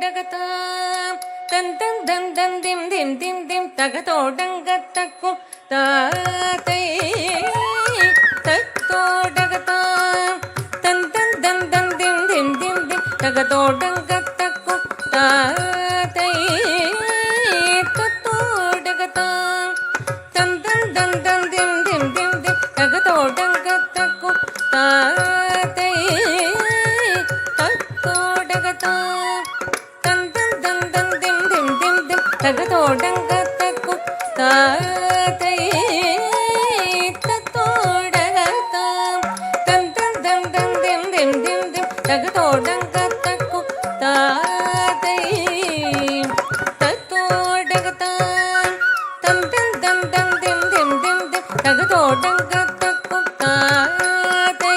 தகதோடகதாம் தன் தன் தன் தன் திம் திம் திம் திம் தகதோடங்கத்தக்கும் தாத்தை தத்தோடகதாம் தன் தன் தன் தன் திம் திம் திம் திம் தகதோடங்கத்தக்கும் தாத்தை தத்தோடகதாம் தன் தன் தன் தன் திம் திம் திம் திம் தகதோடங்கத்தக்கும் தாத்தை தத்தோடகதாம் தன் தன் தன் தன் திம் திம் திம் திம் தகதோடங்கத்தக்கும் தாத்தை தத்தோடகதாம் தன் தன் தன் தன் திம் திம் திம் திம் தகதோடங்கத்தக்கும் தாத்தை தத்தோடகதாம் தன் தன் தன் தன் திம் திம் திம் திம் தகதோடங்கத்தக்கும் தாத்தை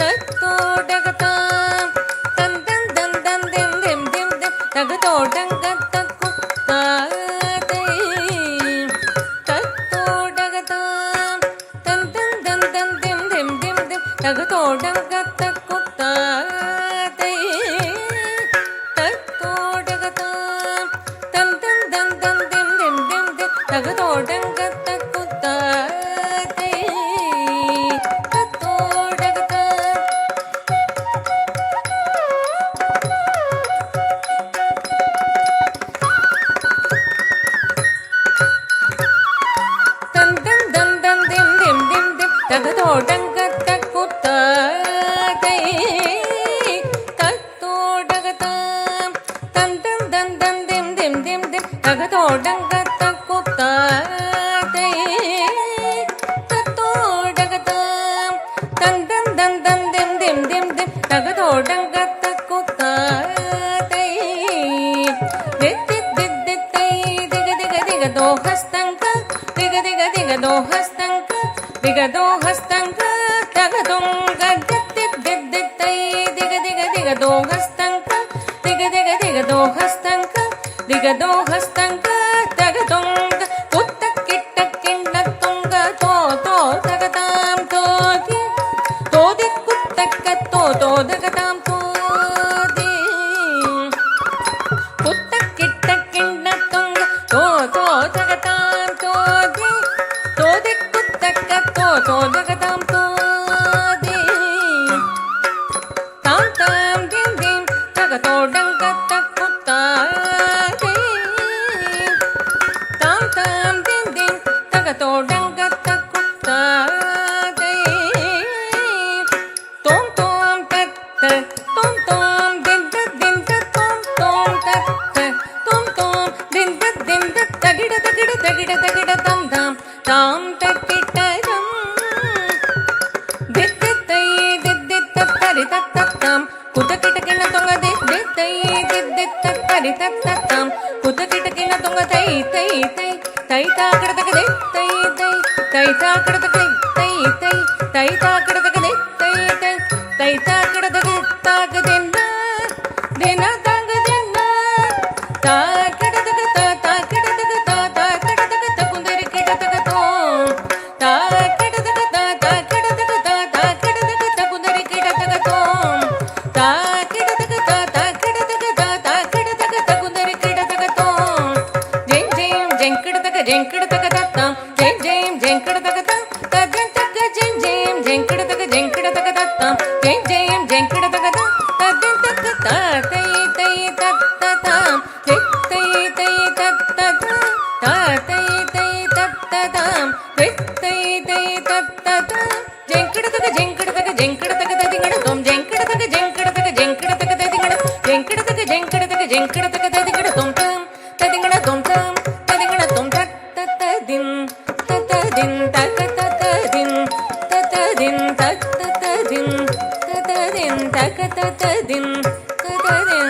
தத்தோடகதாம் தன் தன் தன் தன் திம் திம் திம் திம் தகதோடங்கத்தக்கும் தாத்தை தத்தோடகதாம் தன் தன் தன் தன் திம் திம் திம் திம் தகதோடங்கத்தக்கும் தாத்தை தத்தோடகதாம் தன் தன் தன் தன் திம் திம் திம் திம் தகதோடங்கத்தக்கும் தாத்தை தத்தோடகதாம் தன் தன் தன் தன் திம் திம் திம் திம் தகதோடங்கத்தக்கும் தாத்தை தத்தோடகதாம் தன் தன் தன் தன் திம் திம் திம் திம் தகதோடங்கத்தக்கும் தாத்தை தத்தோடகதாம் தன் தன் தன் தன் திம் திம் திம் திம் தகதோடங்கத்தக்கும் தாத்தை தித் தித் தித் தை திக திக திக தோஹஸ்தங்க திக திக திக தோஹஸ்தங்க திக தோஹஸ்தங்க தகதுங்க தித் தித் தித் தித் தை திக திக திக தோஹஸ்தங்க திக திக திக தோஹஸ்தங்க திக தோஹஸ்தங்க தகதுங்க புத்த கிட்ட கிண்ணத்துங்க தோ தோ தகதாம் தோதி தோதி குத்தக்க தோ தோ தகதாம் தோதி புத்த கிட்ட கிண்ணத்துங்க தோ தோ தகதாம் தோதி தோதி குத்தக்க தோ தோ தகதாம் தோதி தாம் தாம் திம் திம் தகதோடங்கத்தக்கும் தாத்தை தாம் தாம் திம் திம் தகதோடங்கத்தக்கும் தாத்தை தோம் தோம் தத்த தோம் தோம் திம் தத் திம் தத் தோம் தோம் தத்த தோம் தோம் திம் தத் திம் தத் தகிட தகிட தகிட தகிட தம் தாம் தாம் தக்கிட்டதம் தித் தித் தை தித் தித் தத்தரி தத்தத்தாம் குதக்கிட்டக்கின தொங்க தித் தித் தை தித் தித் தத்தரி தத்தத்தாம் குதக்கிட்டக்கின தொங்க தை தை தை தை தாக்கடதக தித் தை தை தை தாக்கடதக தை தை தை தாக்கடதக தித் தை தை தை தாக்கடதக தாக்க தென்ன தென தாங்க தென்ன தாக்கடதக தா தாக்கடதக தா தாக்கடதக தகுந்தரி கிடதக தோம் தாக்கடதக தா தாக்கடதக தா தாக்கடதக தகுந்தரி கிடதக தோம் தாக்கடதக தா தாக்கடதக தா தாக்கடதக தகுந்தரி கிடதக தோம் ஜெம் ஜெம் ஜெங்கிடதக ஜெங்கிடதக தத்தாம் ஜெம் ஜெம் ஜெங்கிடதக தா தத்தக ஜெம் ஜெம் ஜெங்கிடதக ஜெங்கிடதக தத்தாம் ஜெம் ஜெம் ஜெங்கிடதக தா தத்தக தாத்தை தை தத்ததாம் தை தை தத்ததாம் தாத்தை தை தத்ததாம் தை தை தத்ததாம் ஜெங்கிடதக ஜெங்கிடதக ஜெங்கிடதக ததிங்கடதோம் ஜெங்கிடதக ஜெங்கிடதக ஜெங்கிடதக ததிங்கட ஜெங்கிடதக ஜெங்கிடதக ஜெங்கிடதக ததிங்கடதோம் தாம் ததிங்கடதோம் தாம் ததிங்கடதோம் தத்ததின் தத்ததின் தக்கததின் தத்ததின் தத்ததின் தத்ததின் தக்கததின் தத்ததின்